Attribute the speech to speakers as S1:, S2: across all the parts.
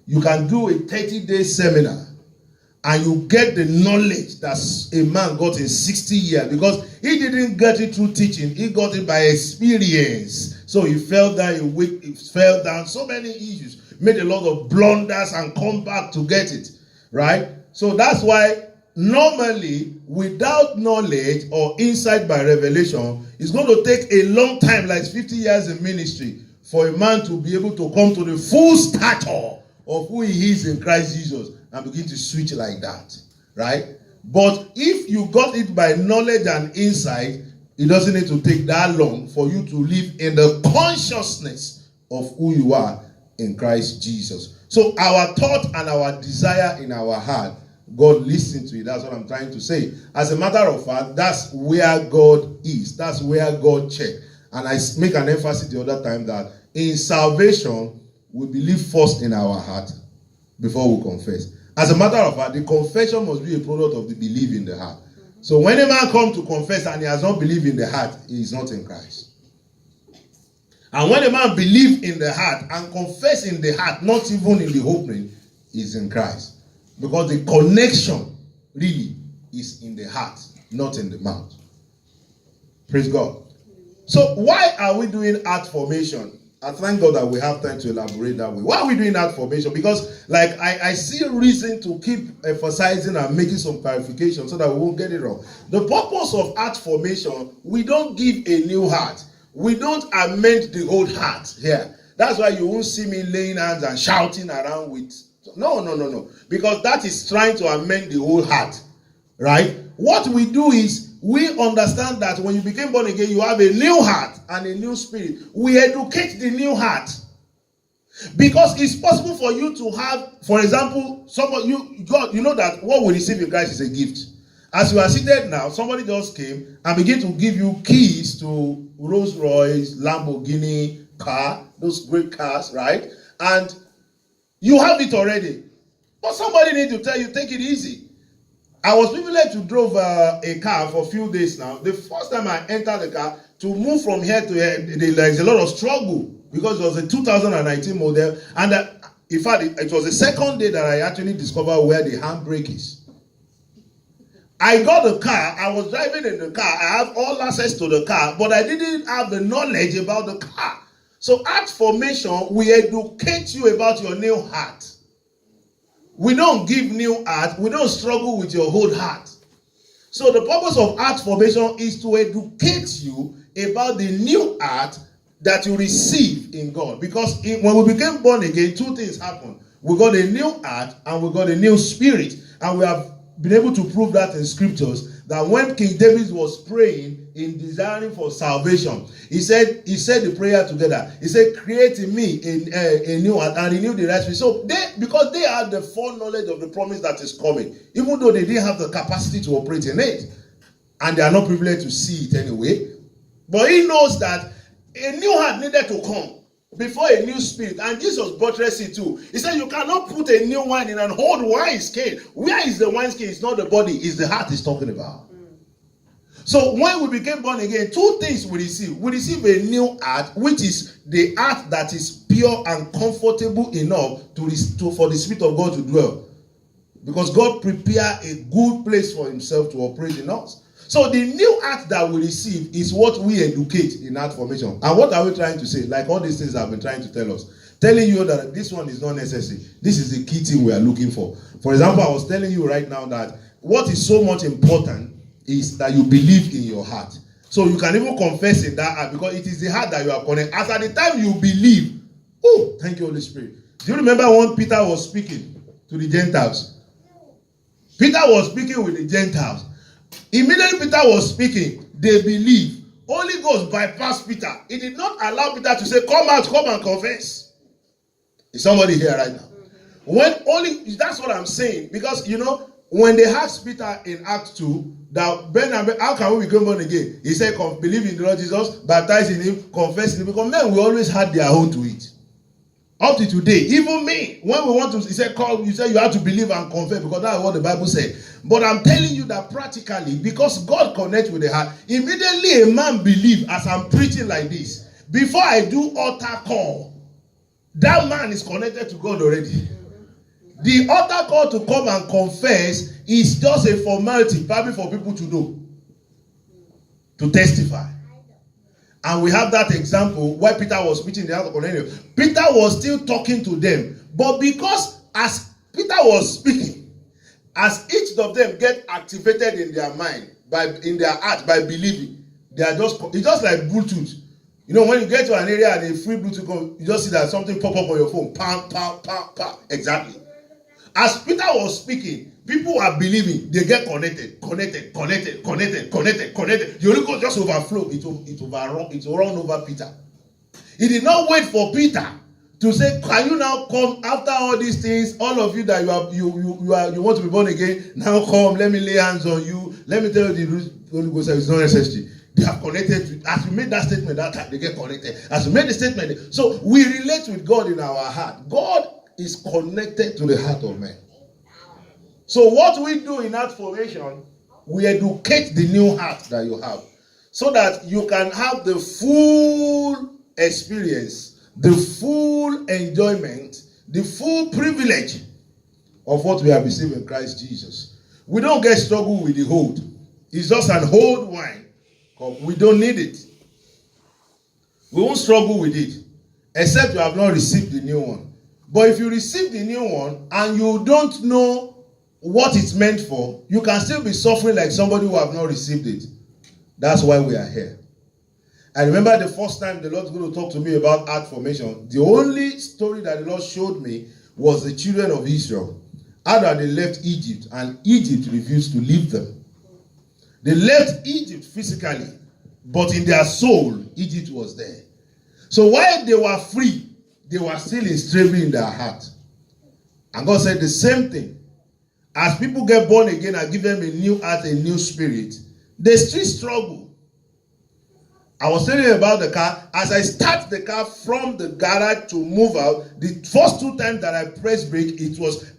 S1: You can do a 30-day seminar and you get the knowledge that a man got in 60 years, because he didn't get it through teaching, he got it by experience. So he fell down, he fell down, so many issues, made a lot of blunders and come back to get it, right? So that's why normally without knowledge or insight by revelation, it's going to take a long time, like 50 years in ministry, for a man to be able to come to the full stature of who he is in Christ Jesus and begin to switch like that, right? But if you got it by knowledge and insight, it doesn't need to take that long for you to live in the consciousness of who you are in Christ Jesus. So our thought and our desire in our heart, God listens to it. That's what I'm trying to say. As a matter of fact, that's where God is. That's where God checks. And I make an emphasis the other time that in salvation, we believe first in our heart before we confess. As a matter of fact, the confession must be a product of the belief in the heart. So when a man comes to confess and he has not believed in the heart, he is not in Christ. And when a man believes in the heart and confess in the heart, not even in the opening, he is in Christ. Because the connection really is in the heart, not in the mouth. Praise God. So why are we doing heart formation? I thank God that we have time to elaborate that way. Why are we doing heart formation? Because like I see a reason to keep emphasizing and making some clarification so that we won't get it wrong. The purpose of heart formation, we don't give a new heart. We don't amend the old heart here. That's why you won't see me laying hands and shouting around with. No. Because that is trying to amend the whole heart. Right? What we do is we understand that when you became born again, you have a new heart and a new spirit. We educate the new heart. Because it's possible for you to have, for example, you know that what we receive in Christ is a gift. As you are seated now, somebody just came and began to give you keys to Rolls Royce, Lamborghini car, those great cars, right? And you have it already. But somebody needs to tell you, take it easy. I was privileged to drive a car for a few days now. The first time I entered the car, to move from here to here, there's a lot of struggle because it was a 2019 model. And in fact, it was the second day that I actually discovered where the handbrake is. I got the car, I was driving in the car, I have all access to the car, but I didn't have the knowledge about the car. So heart formation, we educate you about your new heart. We don't give new heart. We don't struggle with your old heart. So the purpose of heart formation is to educate you about the new heart that you receive in God. Because when we became born again, two things happened. We got a new heart and we got a new spirit. And we have been able to prove that in scriptures, that when King David was praying in desiring for salvation, he said the prayer together. He said, create in me a new heart and renew the right spirit. So because they had the foreknowledge of the promise that is coming, even though they didn't have the capacity to operate in it, and they are not privileged to see it anyway, but he knows that a new heart needed to come before a new spirit. And Jesus buttressed it too. He said, you cannot put a new wine in an old wine skin. Where is the wine skin? It's not the body, it's the heart he's talking about. So when we became born again, two things we receive. We receive a new heart, which is the heart that is pure and comfortable enough for the Spirit of God to dwell. Because God prepared a good place for himself to operate in us. So the new heart that we receive is what we educate in heart formation. And what are we trying to say? Like all these things I've been trying to tell us. Telling you that this one is not necessary. This is the key thing we are looking for. For example, I was telling you right now that what is so much important is that you believe in your heart. So you can even confess in that heart, because it is the heart that you are connected. As at the time you believe, oh, thank you, Holy Spirit. Do you remember when Peter was speaking to the Gentiles? Peter was speaking with the Gentiles. Immediately Peter was speaking, they believe. Holy Ghost bypassed Peter. He did not allow Peter to say, come out, come and confess. Is somebody here right now? That's what I'm saying. Because, when they asked Peter in Acts 2, that how can we become born again? He said, believe in the Lord Jesus, baptize in him, confess in him. Because men, we always had their own to it. Up to today, even me, when we want to, he said you have to believe and confess, because that's what the Bible said. But I'm telling you that practically, because God connects with the heart, immediately a man believes as I'm preaching like this. Before I do altar call, that man is connected to God already. The altar call to come and confess is just a formality, probably for people to know, to testify. And we have that example where Peter was preaching in the house of Cornelius. Peter was still talking to them. But because as Peter was speaking, as each of them get activated in their mind, in their heart, by believing, it's just like Bluetooth. You know, when you get to an area and a free Bluetooth comes, you just see that something pop up on your phone. Pam, pam, pam, pam. Exactly. As Peter was speaking, people are believing. They get connected. The Holy Ghost just overflow. It run over Peter. He did not wait for Peter to say, "Can you now come after all these things? All of you that you want to be born again, now come. Let me lay hands on you. Let me tell you the Holy Ghost is not necessary." They are connected. As we made that statement that time, they get connected. As we made the statement, so we relate with God in our heart. God is connected to the heart of man. So what we do in heart formation, we educate the new heart that you have, so that you can have the full experience, the full enjoyment, the full privilege of what we have received in Christ Jesus. We don't get struggle with the old. It's just an old wine. We don't need it. We won't struggle with it, except you have not received the new one. But if you receive the new one and you don't know what it's meant for, you can still be suffering like somebody who have not received it. That's why we are here. I remember the first time the Lord was going to talk to me about heart formation. The only story that the Lord showed me was the children of Israel. How that they left Egypt and Egypt refused to leave them. They left Egypt physically, but in their soul, Egypt was there. So while they were free, they were still enslaved in their heart. And God said the same thing. As people get born again and give them a new heart, a new spirit, they still struggle. I was telling you about the car. As I start the car from the garage to move out, the first 2 times that I pressed brake,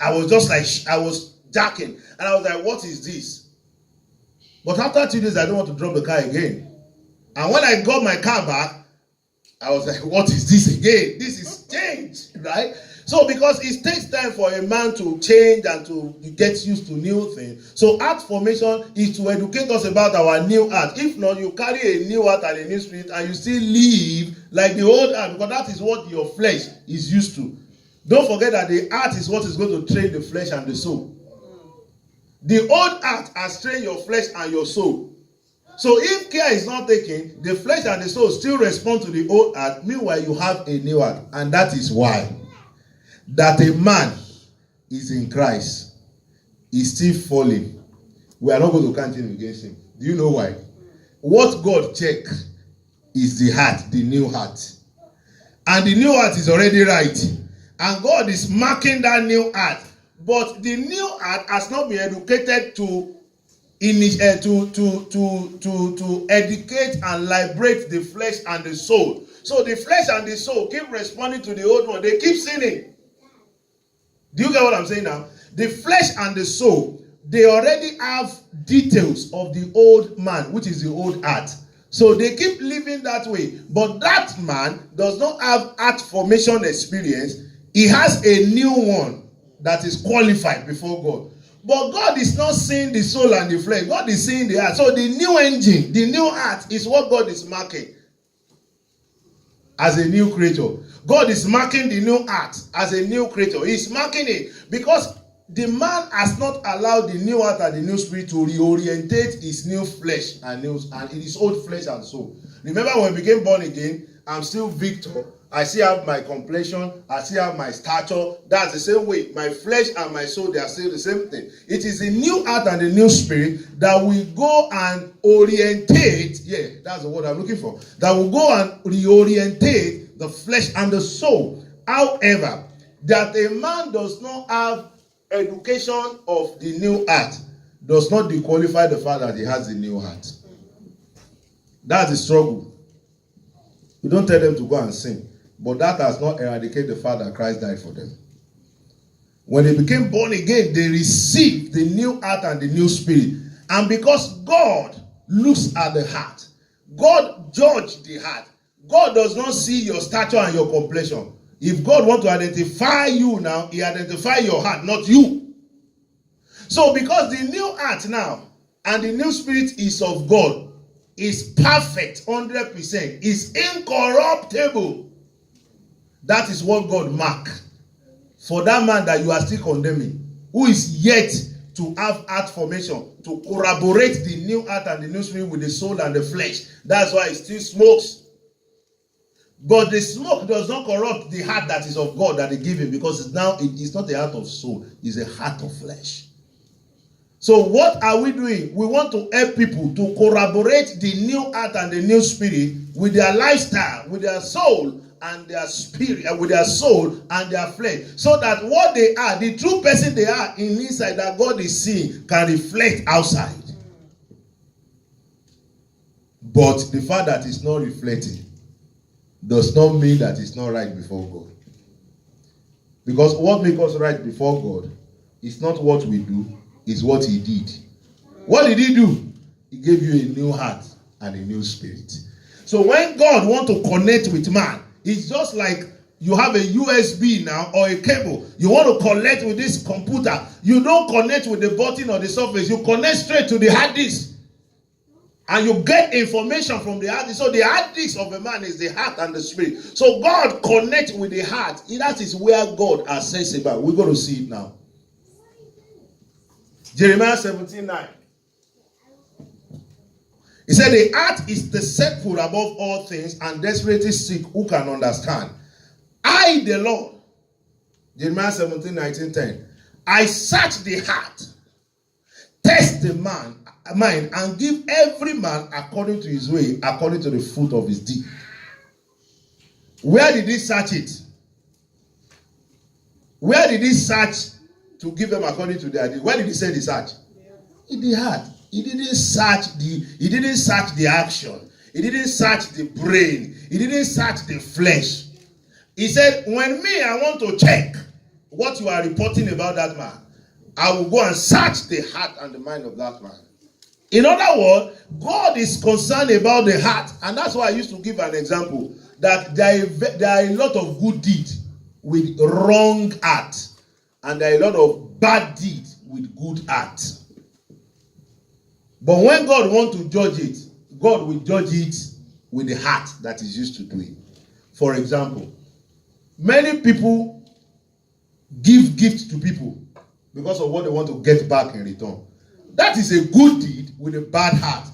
S1: I was just like, I was jacking. And I was like, what is this? But after 2 days, I don't want to drop the car again. And when I got my car back, I was like, what is this again? This is change, right? So because it takes time for a man to change and to get used to new things. So heart formation is to educate us about our new heart. If not, you carry a new heart and a new spirit and you still live like the old heart, because that is what your flesh is used to. Don't forget that the heart is what is going to train the flesh and the soul. The old heart has trained your flesh and your soul. So if care is not taken, the flesh and the soul still respond to the old heart. Meanwhile, you have a new heart. And that is why that a man is in Christ is still falling. We are not going to count him against him. Do you know why? What God check is the heart, the new heart. And the new heart is already right. And God is marking that new heart. But the new heart has not been educated to educate and liberate the flesh and the soul. So the flesh and the soul keep responding to the old one. They keep sinning. Do you get what I'm saying now? The flesh and the soul, they already have details of the old man, which is the old heart. So they keep living that way. But that man does not have heart formation experience. He has a new one that is qualified before God. But God is not seeing the soul and the flesh. God is seeing the heart. So the new engine, the new heart is what God is marking as a new creature. God is marking the new heart as a new creature. He's marking it because the man has not allowed the new heart and the new spirit to reorientate his new flesh and his old flesh and soul. Remember when we became born again, I'm still Victor. I still have my complexion. I still have my stature. That's the same way. My flesh and my soul, they are still the same thing. It is the new heart and the new spirit that will go and orientate. Yeah, that's the word I'm looking for. That will go and reorientate the flesh and the soul. However, that a man does not have education of the new heart does not disqualify the fact that he has the new heart. That's the struggle. You don't tell them to go and sing. But that has not eradicated the fact that Christ died for them. When they became born again, they received the new heart and the new spirit. And because God looks at the heart, God judged the heart. God does not see your stature and your complexion. If God wants to identify you now, he identifies your heart, not you. So because the new heart now and the new spirit is of God, is perfect, 100%, is incorruptible. That is what God marked for that man that you are still condemning, who is yet to have heart formation, to corroborate the new heart and the new spirit with the soul and the flesh. That's why it still smokes. But the smoke does not corrupt the heart that is of God that he gave him, because now it is not a heart of soul, it's a heart of flesh. So what are we doing? We want to help people to corroborate the new heart and the new spirit with their lifestyle, with their soul and their spirit, with their soul and their flesh, so that what they are, the true person they are in inside that God is seeing, can reflect outside. But the fact that it's not reflecting does not mean that it's not right before God. Because what makes us right before God is not what we do, it's what he did. What did he do? He gave you a new heart and a new spirit. So when God wants to connect with man, it's just like you have a USB now or a cable. You want to connect with this computer. You don't connect with the button or the surface. You connect straight to the hard disk. And you get information from the hard disk. So the hard disk of a man is the heart and the spirit. So God connects with the heart. That is where God has said about. We're going to see it now. Jeremiah 17:9. He said, the heart is deceitful above all things and desperately sick. Who can understand? I, the Lord, Jeremiah 17:19-10. I search the heart, test the mind, and give every man according to his way, according to the fruit of his deed. Where did he search it? Where did he search to give them according to their deed? Where did he say the search? In the heart. He didn't search the action. He didn't search the brain. He didn't search the flesh. He said, when I want to check what you are reporting about that man, I will go and search the heart and the mind of that man. In other words, God is concerned about the heart. And that's why I used to give an example, that there are a lot of good deeds with wrong heart, and there are a lot of bad deeds with good heart. But when God wants to judge it, God will judge it with the heart that is used to do it. For example, many people give gifts to people because of what they want to get back in return. That is a good deed with a bad heart.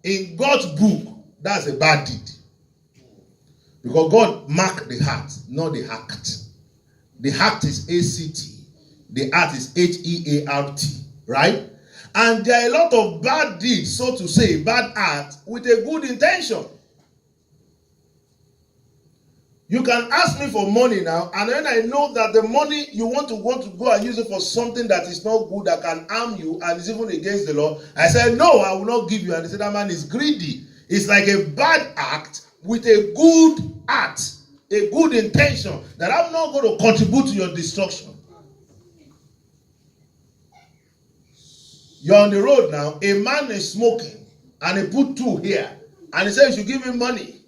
S1: In God's book, that's a bad deed. Because God marked the heart, not the act. The act is A-C-T. The heart is H-E-A-R-T. Right? And there are a lot of bad deeds, so to say, bad acts, with a good intention. You can ask me for money now, and when I know that the money you want to go and use it for something that is not good, that can harm you, and is even against the law, I said, no, I will not give you. And they said, that man is greedy. It's like a bad act with a good act, a good intention, that I'm not going to contribute to your destruction. You're on the road now, a man is smoking, and he put 2 here, and he says you should give him money.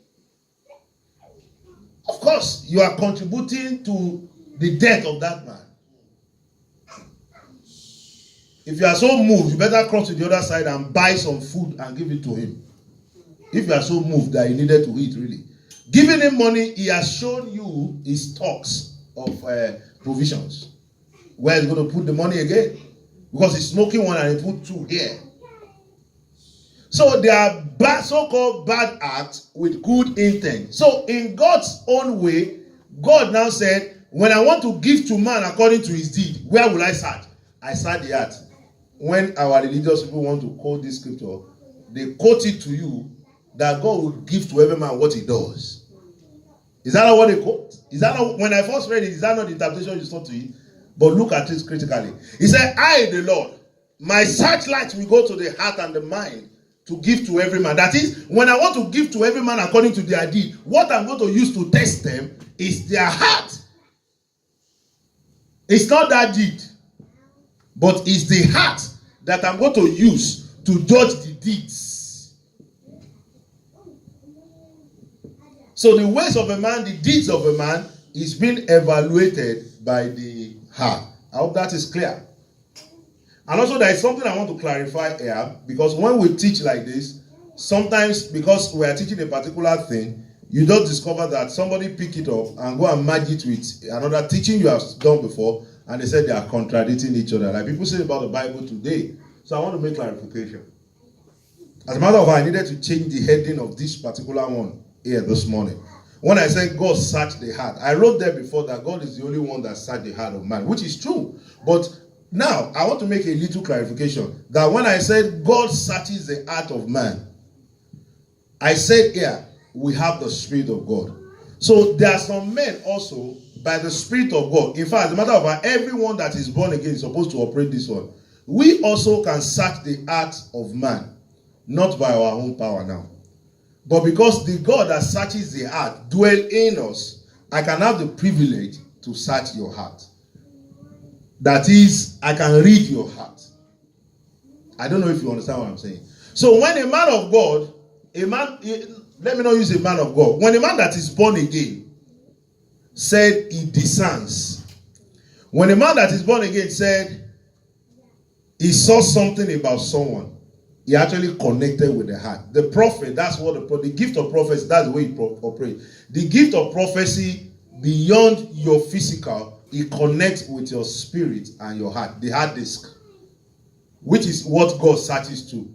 S1: Of course, you are contributing to the death of that man. If you are so moved, you better cross to the other side and buy some food and give it to him. If you are so moved that he needed to eat, really. Giving him money, he has shown you his stocks of provisions. Where he's going to put the money again? Because he's smoking one and he put 2 here. So there are so-called bad acts with good intent. So in God's own way, God now said, when I want to give to man according to his deed, where will I search? I search the heart. When our religious people want to quote this scripture, they quote it to you that God will give to every man what he does. Is that not what they quote? Is that not, when I first read it, is that not the interpretation you saw to it? But look at it critically. He said, I, the Lord, my searchlight will go to the heart and the mind to give to every man. That is, when I want to give to every man according to their deed, what I'm going to use to test them is their heart. It's not that deed, but it's the heart that I'm going to use to judge the deeds. So the ways of a man, the deeds of a man, is being evaluated by the heart. I hope that is clear. And also there is something I want to clarify here, because when we teach like this, sometimes because we are teaching a particular thing, you don't discover that somebody pick it up and go and merge it with another teaching you have done before, and they said they are contradicting each other. Like people say about the Bible today. So I want to make clarification. As a matter of fact, I needed to change the heading of this particular one here this morning. When I said God searched the heart, I wrote there before that God is the only one that searched the heart of man, which is true. But now, I want to make a little clarification that when I said God searches the heart of man, I said here, we have the Spirit of God. So there are some men also, by the Spirit of God. In fact, as a matter of fact, everyone that is born again is supposed to operate this one. We also can search the heart of man, not by our own power now. But because the God that searches the heart dwells in us, I can have the privilege to search your heart. That is, I can read your heart. I don't know if you understand what I'm saying. So when a man of God, let me not use a man of God. When a man that is born again said he discerns. When a man that is born again said he saw something about someone, he actually connected with the heart. The prophet, that's what the gift of prophecy, that's the way he operates. The gift of prophecy, beyond your physical, it connects with your spirit and your heart, the hard disk, which is what God searches to.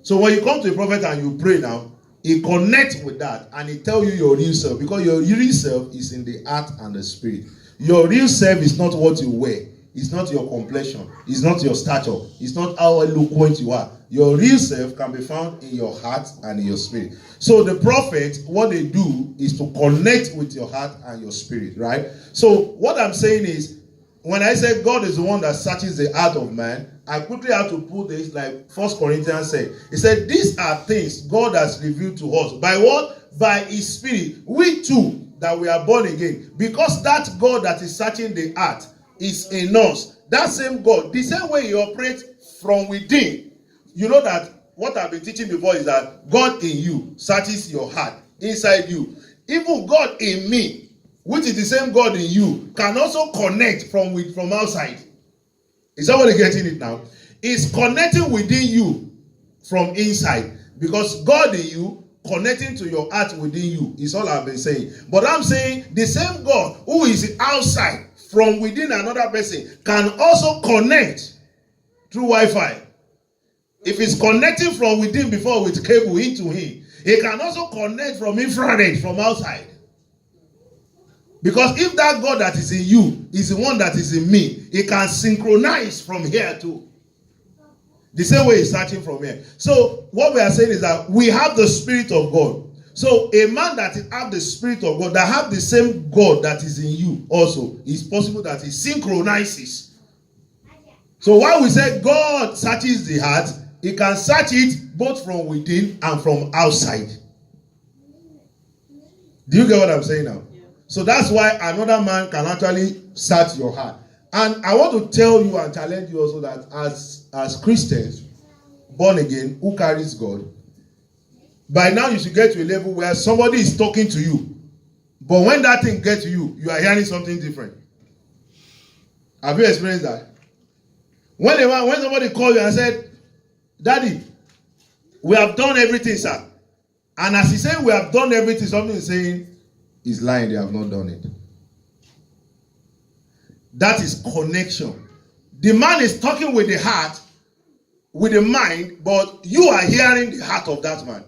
S1: So when you come to a prophet and you pray now, he connects with that and he tells you your real self, because your real self is in the heart and the spirit. Your real self is not what you wear, it's not your complexion, it's not your stature, it's not how eloquent you are. Your real self can be found in your heart and in your spirit. So the prophets, what they do is to connect with your heart and your spirit, right? So what I'm saying is, when I say God is the one that searches the heart of man, I quickly have to put this like 1 Corinthians said. He said, these are things God has revealed to us. By what? By his spirit. We too, that we are born again. Because that God that is searching the heart is in us. That same God, the same way he operates from within. You know that what I've been teaching before is that God in you searches your heart inside you. Even God in me, which is the same God in you, can also connect from outside. Is somebody getting it now? It's connecting within you from inside. Because God in you connecting to your heart within you is all I've been saying. But I'm saying the same God who is outside from within another person can also connect through Wi-Fi. If it's connecting from within before with cable into him, he can also connect from infrared from outside. Because if that God that is in you is the one that is in me, he can synchronize from here too. The same way he's searching from here. So what we are saying is that we have the Spirit of God. So a man that have the Spirit of God, that have the same God that is in you also, it's possible that he synchronizes. So while we say God searches the heart, he can search it both from within and from outside. Do you get what I'm saying now? Yeah. So that's why another man can actually search your heart. And I want to tell you and challenge you also that as Christians, born again, who carries God, by now you should get to a level where somebody is talking to you. But when that thing gets to you, you are hearing something different. Have you experienced that? When somebody called you and said, Daddy, we have done everything, sir. And as he said, we have done everything, something is saying, he's lying, they have not done it. That is connection. The man is talking with the heart, with the mind, but you are hearing the heart of that man.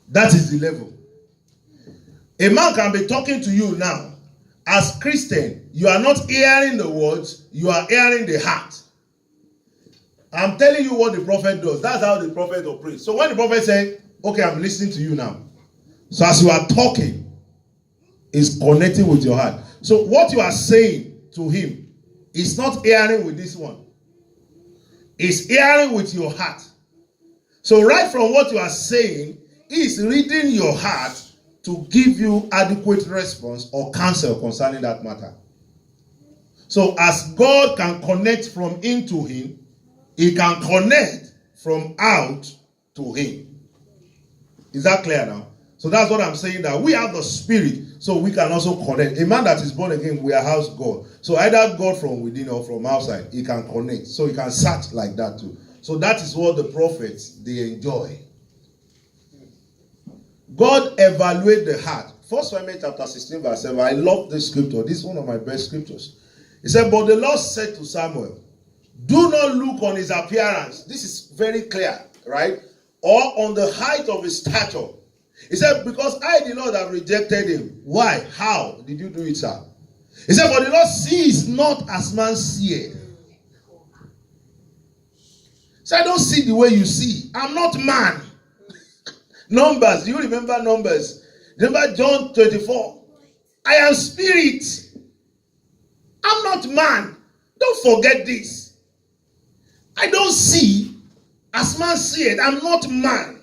S1: That is the level. A man can be talking to you now. As Christian, you are not hearing the words, you are hearing the heart. I'm telling you what the prophet does. That's how the prophet operates. So when the prophet said, okay, I'm listening to you now. So as you are talking, it's connecting with your heart. So what you are saying to him is not hearing with this one. It's hearing with your heart. So right from what you are saying, he is reading your heart to give you adequate response or counsel concerning that matter. So as God can connect from into him, he can connect from out to him. Is that clear now? So that's what I'm saying, that we have the Spirit. So we can also connect. A man that is born again, we are house God. So either God from within or from outside, he can connect. So he can search like that too. So that is what the prophets, they enjoy. God evaluate the heart. 1 Samuel chapter 16 verse 7. I love this scripture. This is one of my best scriptures. He said, but the Lord said to Samuel, do not look on his appearance. This is very clear, right? Or on the height of his stature. He said, because I, the Lord, have rejected him. Why? How did you do it, sir? He said, for the Lord sees not as man seeth. So I don't see the way you see. I'm not man. Numbers. Do you remember Numbers? Remember John 24. I am spirit. I'm not man. Don't forget this. I don't see as man seeth. I'm not man.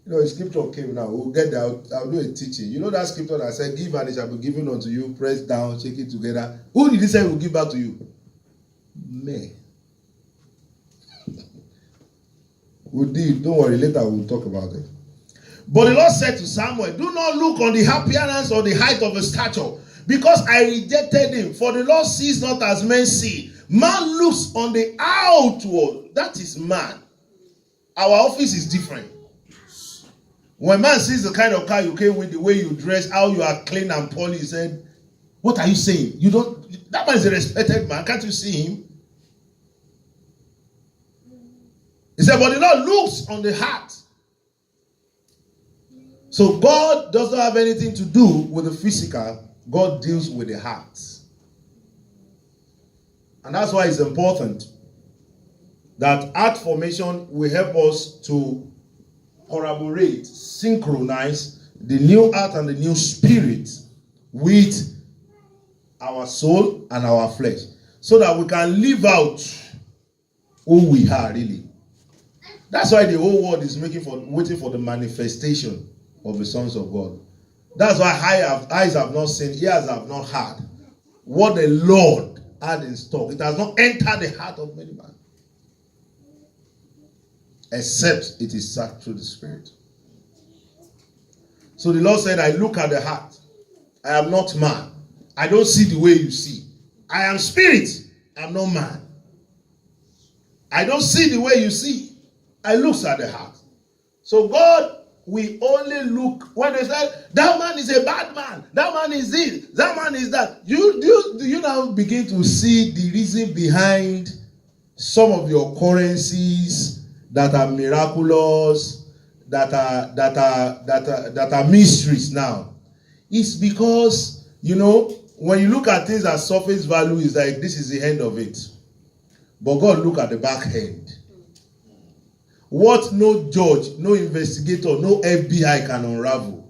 S1: You know, a scripture came now. We'll get there. I'll do a teaching. You know that scripture that said, give and it shall be given unto you. Press down, shake it together. Who did he say will give back to you? Me. We did. Don't worry. Later we'll talk about it. But the Lord said to Samuel, do not look on the appearance or the height of his stature, because I rejected him. For the Lord sees not as men see. Man looks on the outward. That is man. Our office is different. When man sees the kind of car you came with, the way you dress, how you are clean and polished, he said, what are you saying? You don't. That man is a respected man. Can't you see him? He said, but the Lord looks on the heart. So God does not have anything to do with the physical. God deals with the heart. And that's why it's important that heart formation will help us to corroborate, synchronize the new heart and the new spirit with our soul and our flesh, so that we can live out who we are really. That's why the whole world is waiting for the manifestation of the sons of God. That's why eyes have not seen, ears have not heard what the Lord had in stock. It has not entered the heart of many men, except it is sucked through the Spirit. So the Lord said, I look at the heart. I am not man. I don't see the way you see. I am spirit. I'm not man. I don't see the way you see. I look at the heart. So God, we only look when they say that man is a bad man, that man is this, that man is that. Do you now begin to see the reason behind some of the occurrences that are miraculous, that are mysteries now? It's because, you know, when you look at things at surface value, it's like this is the end of it. But God look at the back end. What no judge, no investigator, no FBI can unravel,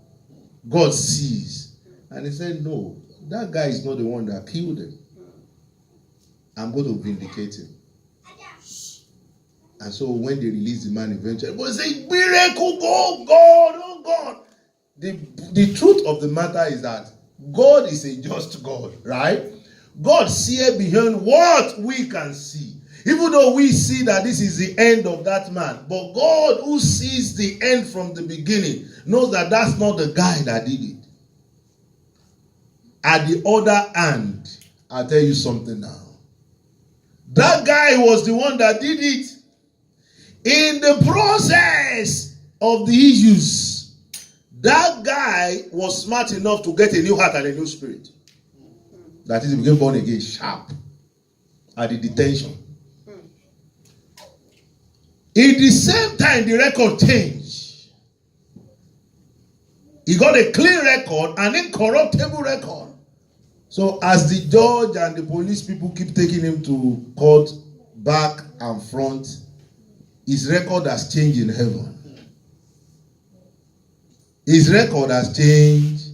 S1: God sees. And he said, no, that guy is not the one that killed him. I'm going to vindicate him. And so when they release the man eventually, but say, miracle, oh God, oh God. The truth of the matter is that God is a just God, right? God sees beyond what we can see. Even though we see that this is the end of that man, but God, who sees the end from the beginning, knows that that's not the guy that did it. At the other hand, I'll tell you something now. That guy was the one that did it. In the process of the issues, that guy was smart enough to get a new heart and a new spirit. That is, he became born again, sharp, at the detention. In the same time, the record changed. He got a clean record, an incorruptible record. So as the judge and the police people keep taking him to court, back and front, his record has changed in heaven. His record has changed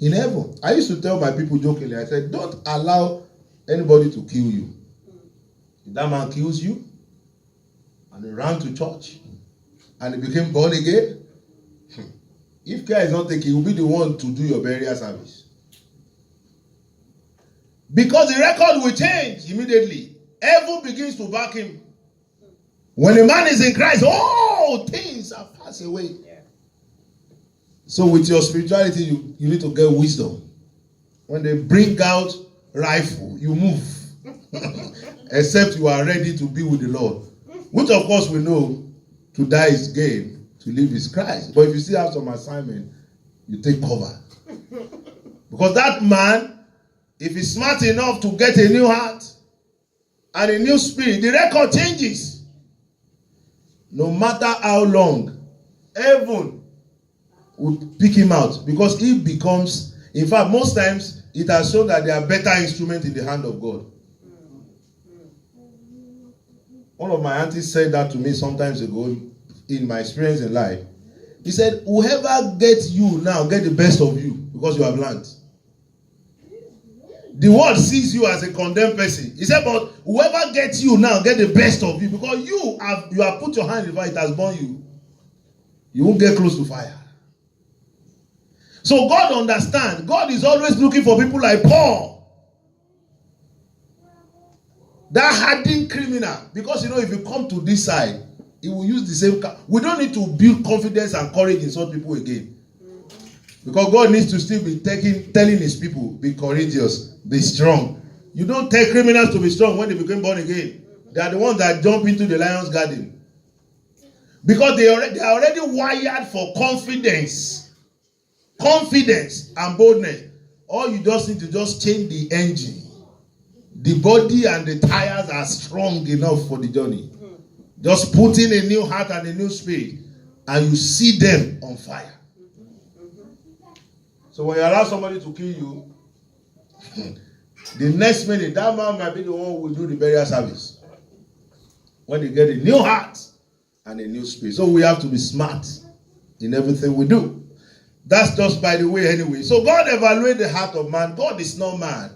S1: in heaven. I used to tell my people jokingly, I said, don't allow anybody to kill you. If that man kills you, and he ran to church, and he became born again, if care is not taken, he will be the one to do your burial service. Because the record will change immediately. Heaven begins to back him. When a man is in Christ, all things are passed away. Yeah. So with your spirituality, you need to get wisdom. When they bring out rifle, you move. Except you are ready to be with the Lord. Which of course we know to die is gain, to live is Christ. But if you still have some assignment, you take cover. Because that man, if he's smart enough to get a new heart and a new spirit, the record changes. No matter how long, heaven will pick him out. Because he becomes, in fact, most times it has shown that they are better instruments in the hand of God. One of my aunties said that to me sometimes ago in my experience in life. He said, whoever gets you now, get the best of you because you have learned. The world sees you as a condemned person. He said, but whoever gets you now, get the best of you because you have put your hand in the fire, it has burned you. You won't get close to fire. So God understands. God is always looking for people like Paul. That hardened criminal. Because if you come to this side, he will use the same. We don't need to build confidence and courage in such people again. Because God needs to still be telling his people, be courageous, be strong. You don't tell criminals to be strong when they become born again. They are the ones that jump into the lion's garden. Because they are already wired for confidence. Confidence and boldness. All you just need to just change the engine. The body and the tires are strong enough for the journey. Just put in a new heart and a new spirit, and you see them on fire. So when you allow somebody to kill you, the next minute, that man might be the one who will do the burial service. When they get a new heart and a new spirit. So we have to be smart in everything we do. That's just by the way anyway. So God evaluates the heart of man. God is not man.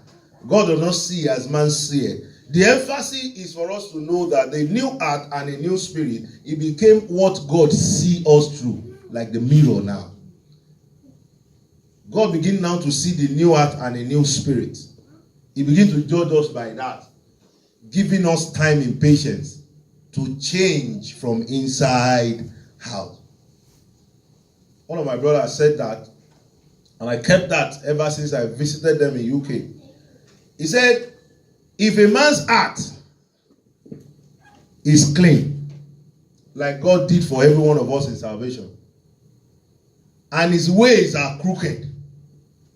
S1: God does not see as man seeth. The emphasis is for us to know that the new heart and a new spirit, it became what God sees us through, like the mirror now. God begins now to see the new heart and a new spirit. He begins to judge us by that, giving us time and patience to change from inside out. One of my brothers said that, and I kept that ever since I visited them in UK. He said, if a man's heart is clean, like God did for every one of us in salvation, and his ways are crooked,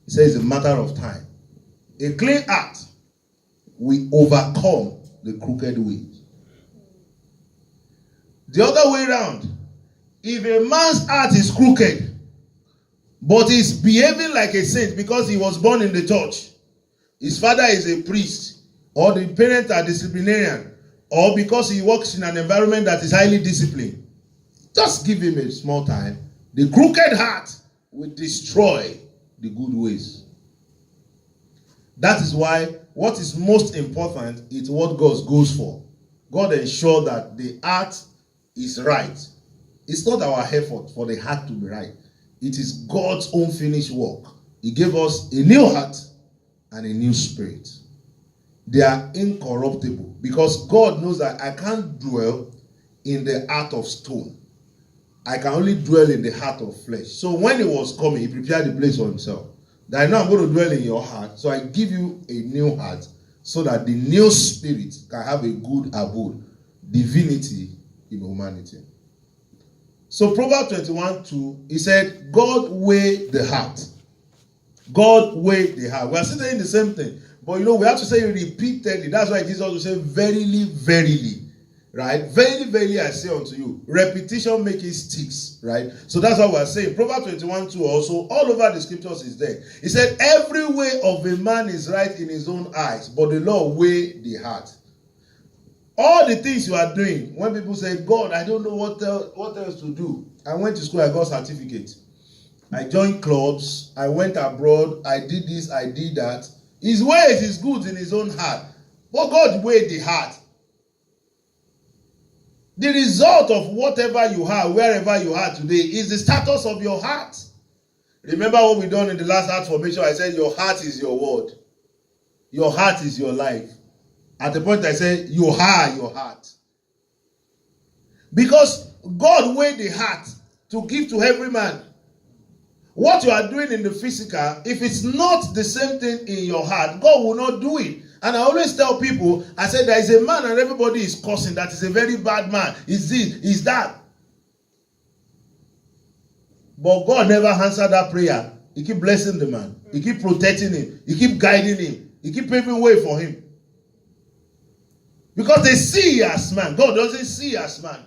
S1: he says it's a matter of time. A clean heart will overcome the crooked ways. The other way around, if a man's heart is crooked, but he's behaving like a saint because he was born in the church, his father is a priest, or the parents are disciplinarian, or because he works in an environment that is highly disciplined, just give him a small time. The crooked heart will destroy the good ways. That is why what is most important is what God goes for. God ensures that the heart is right. It's not our effort for the heart to be right. It is God's own finished work. He gave us a new heart and a new spirit. They are incorruptible because God knows that I can't dwell in the heart of stone. I can only dwell in the heart of flesh. So when he was coming, he prepared the place for himself. That I know I'm going to dwell in your heart. So I give you a new heart so that the new spirit can have a good abode, divinity in humanity. So Proverbs 21:2, he said, God weighed the heart. God weighed the heart. We are still saying the same thing. But we have to say it repeatedly. That's why Jesus will say, verily, verily. Right? Verily, verily, I say unto you. Repetition makes it sticks. Right? So that's what we're saying. Proverbs 21:2 also, all over the scriptures is there. He said, every way of a man is right in his own eyes, but the Lord weigh the heart. All the things you are doing, when people say, God, I don't know what else to do. I went to school, I got certificate. I joined clubs, I went abroad, I did this, I did that. His ways is good in his own heart. But God weighed the heart. The result of whatever you have, wherever you are today, is the status of your heart. Remember what we done in the last heart formation? I said your heart is your word. Your heart is your life. At the point I said, you are your heart. Because God weighed the heart to give to every man. What you are doing in the physical, if it's not the same thing in your heart, God will not do it. And I always tell people, I said, there is a man and everybody is cursing. That is a very bad man. Is this, is that. But God never answered that prayer. He keep blessing the man. He keep protecting him. He keep guiding him. He keep paving way for him. Because they see as man. God doesn't see as man.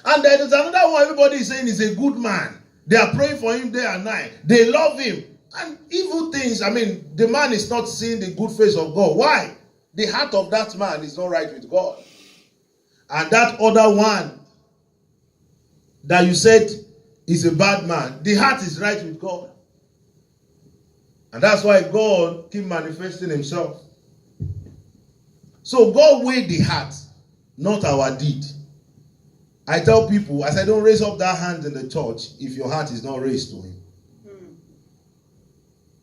S1: And there is another one everybody is saying is a good man. They are praying for him day and night. They love him. And evil things, the man is not seeing the good face of God. Why? The heart of that man is not right with God. And that other one that you said is a bad man, the heart is right with God. And that's why God keep manifesting himself. So God weighed the heart, not our deed. I tell people, I said, don't raise up that hand in the church if your heart is not raised to him.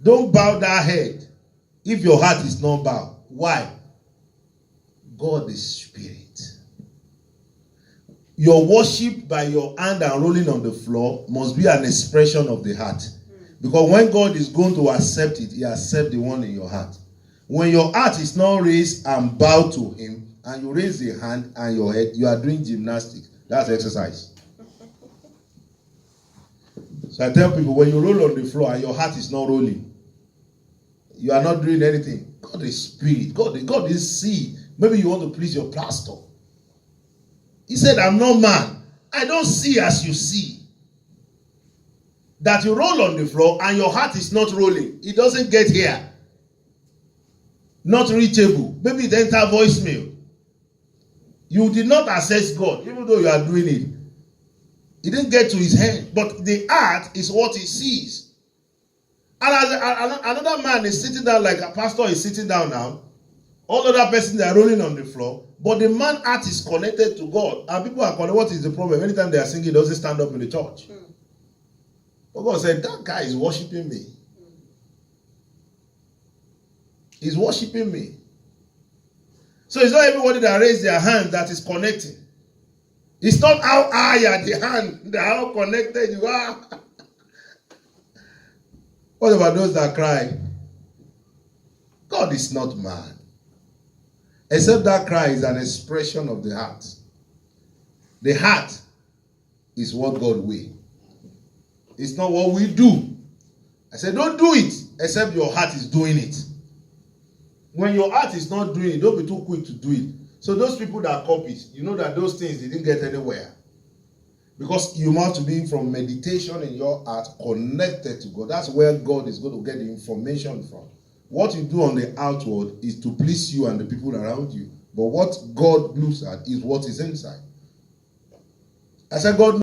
S1: Don't bow that head if your heart is not bowed. Why? God is spirit. Your worship by your hand and rolling on the floor must be an expression of the heart. Because when God is going to accept it, he accepts the one in your heart. When your heart is not raised and bowed to him, and you raise the hand and your head, you are doing gymnastics. That's exercise. So I tell people, when you roll on the floor and your heart is not rolling, you are not doing anything. God is spirit. God is see. Maybe you want to please your pastor. He said, I'm not man. I don't see as you see. That you roll on the floor and your heart is not rolling. It doesn't get here. Not reachable. Maybe it enter voicemail. You did not access God, even though you are doing it. It didn't get to his hand. But the heart is what he sees. And as another man is sitting down, like a pastor is sitting down now, all other persons are rolling on the floor, but the man's heart is connected to God. And people are calling, what is the problem? Anytime they are singing, he doesn't stand up in the church. But God said, that guy is worshiping me. He's worshiping me. So it's not everybody that raised their hand that is connecting. It's not how high are the hand, how connected you are. What about those that cry? God is not man. Except that cry is an expression of the heart. The heart is what God will. It's not what we do. I said, don't do it except your heart is doing it. When your heart is not doing it, don't be too quick to do it. So those people that copy, you know that those things didn't get anywhere. Because you have to be from meditation in your heart connected to God. That's where God is going to get the information from. What you do on the outward is to please you and the people around you. But what God looks at is what is inside. I said, God